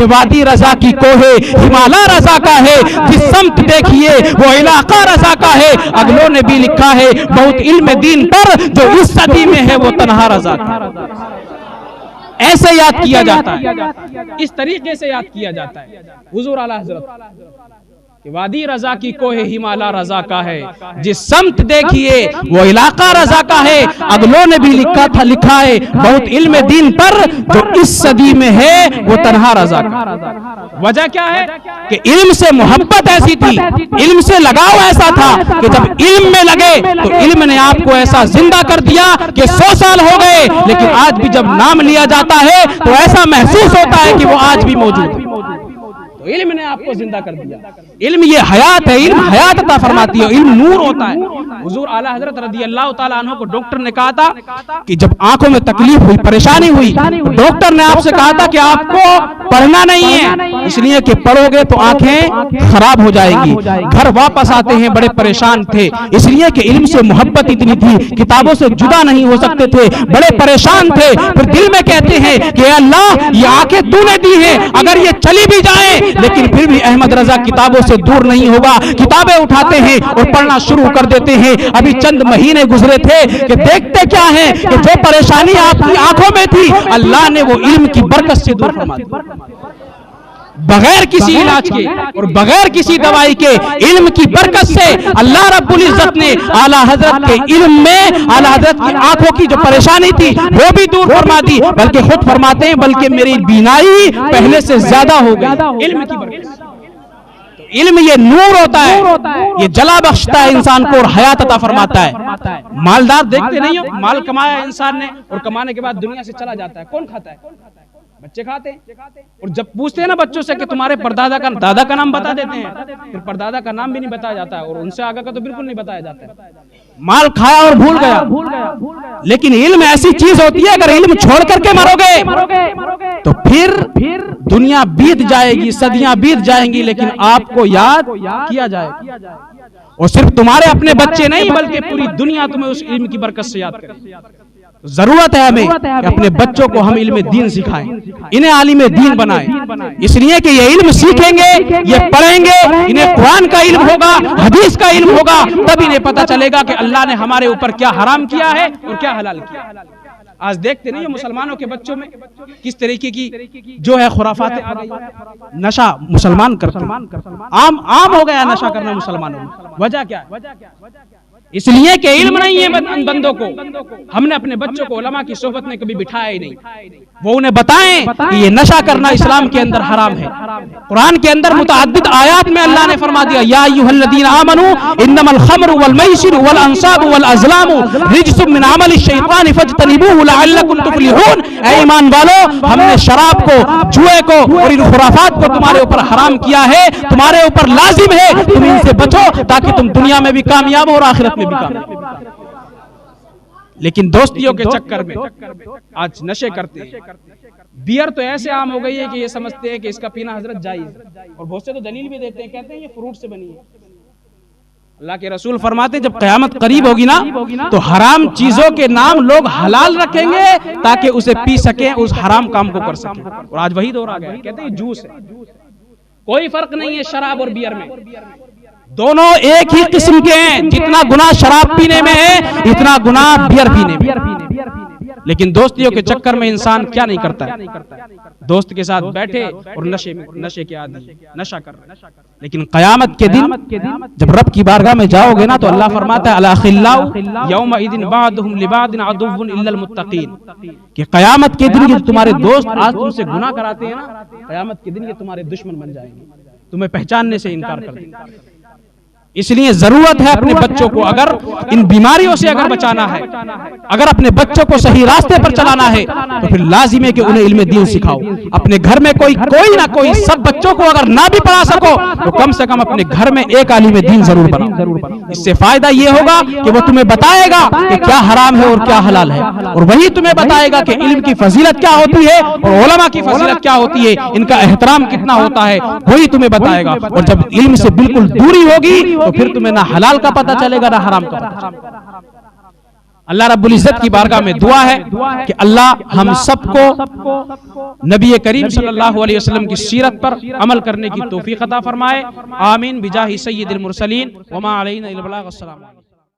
کہ وادی رضا کی کوہ ہمالا رضا کا ہے، جس سمت دیکھیے وہ علاقہ رضا کا ہے۔ اگلوں نے بھی لکھا ہے بہت علم دین پر، جو اس صدی میں ہے وہ تنہا رضا کا۔ ایسے یاد کیا جاتا ہے، اس طریقے سے یاد کیا جاتا ہے حضور اعلیٰ حضرت کہ وادی رضا کی کوہ ہمالا رضا کا ہے، جس سمت دیکھیے وہ علاقہ رضا کا ہے۔ اگلوں نے بھی لکھا ہے بہت علم دین پر، جو اس صدی میں ہے وہ تنہا رضا کا۔ وجہ کیا ہے کہ علم سے محبت ایسی تھی، علم سے لگاؤ ایسا تھا کہ جب علم میں لگے تو علم نے آپ کو ایسا زندہ کر دیا کہ 100 سال ہو گئے، لیکن آج بھی جب نام لیا جاتا ہے تو ایسا محسوس ہوتا ہے کہ وہ آج بھی موجود ہے۔ تو علم نے آپ کو زندہ کر دیا۔ علم یہ حیات ہے، علم حیات عطا فرماتی ہے، علم نور ہوتا ہے۔ حضور اعلیٰ حضرت رضی اللہ تعالیٰ عنہ کو ڈاکٹر نے کہا تھا کہ جب آنکھوں میں تکلیف ہوئی، پریشانی ہوئی، ڈاکٹر نے آپ سے کہا تھا کہ آپ کو پڑھنا نہیں ہے، اس لیے کہ پڑھو گے تو آنکھیں خراب ہو جائیں گی۔ گھر واپس آتے ہیں بڑے پریشان تھے، اس لیے کہ علم سے محبت اتنی تھی، کتابوں سے جدا نہیں ہو سکتے تھے، بڑے پریشان تھے۔ پھر دل میں کہتے ہیں کہ اے اللہ یہ آنکھیں تو نے دی ہیں، اگر یہ چلی بھی جائیں لیکن پھر بھی احمد رضا کتابوں سے دور نہیں ہوگا۔ کتابیں اٹھاتے ہیں اور پڑھنا شروع کر دیتے ہیں۔ ابھی چند مہینے گزرے تھے کہ دیکھتے کیا ہے کہ جو پریشانی آپ کی آنکھوں میں تھی اللہ نے وہ علم کی برکت سے دور فرما دی۔ بغیر کسی علاج کے اور بغیر کسی دوائی کے علم کی برکت سے اللہ رب العزت نے اعلیٰ حضرت کے علم میں اعلیٰ حضرت کی آنکھوں کی جو پریشانی تھی وہ بھی دور فرما دی، بلکہ خود فرماتے ہیں بلکہ میری بینائی پہلے سے زیادہ ہو گئی علم کی برکت سے۔ علم یہ نور ہوتا ہے، یہ جلا بخشتا ہے انسان کو اور حیات عطا فرماتا ہے۔ مالدار دیکھتے نہیں ہو، مال کمایا انسان نے اور کمانے کے بعد دنیا سے چلا جاتا ہے، کون کھاتا ہے؟ بچے کھاتے ہیں۔ اور جب پوچھتے ہیں نا بچوں سے کہ تمہارے پردادا کا دادا کا نام بتا دیتے ہیں، پھر پردادا کا نام بھی نہیں بتایا جاتا ہے اور ان سے آگے کا تو بالکل نہیں بتایا جاتا ہے۔ مال کھایا اور بھول گیا، لیکن علم ایسی چیز ہوتی ہے اگر علم چھوڑ کر کے مرو گے تو پھر دنیا بیت جائے گی، صدیاں بیت جائیں گی، لیکن آپ کو یاد کیا جائے گا۔ اور صرف تمہارے اپنے بچے نہیں بلکہ پوری دنیا تمہیں اس علم کی برکت سے یاد کرے۔ ضرورت ہے ہمیں کہ اپنے بچوں کو ہم علم دین سکھائیں، انہیں عالم دین بنائیں، اس لیے کہ یہ علم سیکھیں گے، یہ پڑھیں گے، انہیں قرآن کا علم ہوگا، حدیث کا علم ہوگا، تب انہیں پتہ چلے گا کہ اللہ نے ہمارے اوپر کیا حرام کیا ہے اور کیا حلال کیا ہے۔ آج دیکھتے نہیں مسلمانوں کے بچوں میں کس طریقے کی جو ہے خرافات آ گئی۔ نشہ مسلمان کرتے ہیں، عام ہو گیا نشہ کرنا مسلمانوں میں۔ وجہ کیا ہے؟ اس لیے کہ علم نہیں ہے ان بندوں کو۔ ہم نے اپنے بچوں کو علماء کی صحبت میں کبھی بٹھایا ہی نہیں، وہ انہیں بتائیں کہ یہ نشہ کرنا اسلام کے اندر حرام ہے۔ قرآن کے اندر متعدد آیات میں اللہ نے فرما دیا یا ایھا الذین آمنوا انما الخمر والمیسر والانصاب والازلام رجس من عمل الشیطان فاجتنبوه لعلکم تفلحون۔ اے ایمان والو، ہم نے شراب کو، جوئے کو اور ان خرافات کو تمہارے اوپر حرام کیا ہے، تمہارے اوپر لازم ہے تم ان سے بچو تاکہ تم دنیا میں بھی کامیاب ہو اور آخرت میں بھی کامیاب۔ لیکن دوستیوں کے چکر میں آج نشے کرتے ہیں۔ بیئر تو ایسے عام ہو گئی ہے کہ یہ سمجھتے ہیں کہ اس کا پینا حضرت جائز ہے، اور بہت سے تو دلیل بھی دیتے ہیں، کہتے ہیں یہ فروٹ سے بنی ہے۔ اللہ کے رسول فرماتے ہیں جب قیامت قریب ہوگی نا تو حرام چیزوں کے نام لوگ حلال رکھیں گے تاکہ اسے پی سکیں، اس حرام کام کو کر سکیں۔ اور آج وہی دور آ گیا ہے، کہتے ہیں جوس ہے۔ کوئی فرق نہیں ہے شراب اور بیئر میں، دونوں ایک ہی قسم کے ہیں۔ جتنا گناہ شراب پینے میں ہے اتنا گناہ بیئر پینے میں۔ لیکن دوستیوں کے چکر میں انسان کیا نہیں کرتا ہے، دوست کے ساتھ بیٹھے اور نشے کے عادی، نشہ کر رہے۔ لیکن قیامت کے دن جب رب کی بارگاہ میں جاؤ گے نا تو اللہ فرماتا ہے الاخلاء یومئذ بعضهم لبعض عدو الا المتقین، کہ قیامت کے دن یہ تمہارے دوست آج تم سے گناہ کراتے ہیں نا، قیامت کے دن یہ تمہارے دشمن بن جائیں گے، تمہیں پہچاننے سے انکار کر دیں گے۔ اس لیے ضرورت ہے اپنے بچوں کو اگر ان بیماریوں سے اگر بچانا ہے، اگر اپنے بچوں کو صحیح راستے پر چلانا ہے تو پھر لازم ہے کہ انہیں علم دین سکھاؤ۔ اپنے گھر میں کوئی نہ کوئی، سب بچوں کو اگر نہ بھی پڑھا سکو تو کم سے کم اپنے گھر میں ایک عالم دین ضرور بناؤ۔ اس سے فائدہ یہ ہوگا کہ وہ تمہیں بتائے گا کہ کیا حرام ہے اور کیا حلال ہے، اور وہی تمہیں بتائے گا کہ علم کی فضیلت کیا ہوتی ہے اور علماء کی فضیلت کیا ہوتی ہے، ان کا احترام کتنا ہوتا ہے، وہی تمہیں بتائے گا۔ اور جب علم سے بالکل دوری ہوگی تو پھر تمہیں نہ حلال کا پتہ چلے گا نہ حرام کا پتہ چلے گا۔ اللہ رب العزت کی بارگاہ میں دعا ہے کہ اللہ ہم سب کو نبی کریم صلی اللہ علیہ وسلم کی سیرت پر عمل کرنے کی توفیق عطا فرمائے. آمین بجاہ سید المرسلین وما علینا الا البلاغ. السلام علیکم.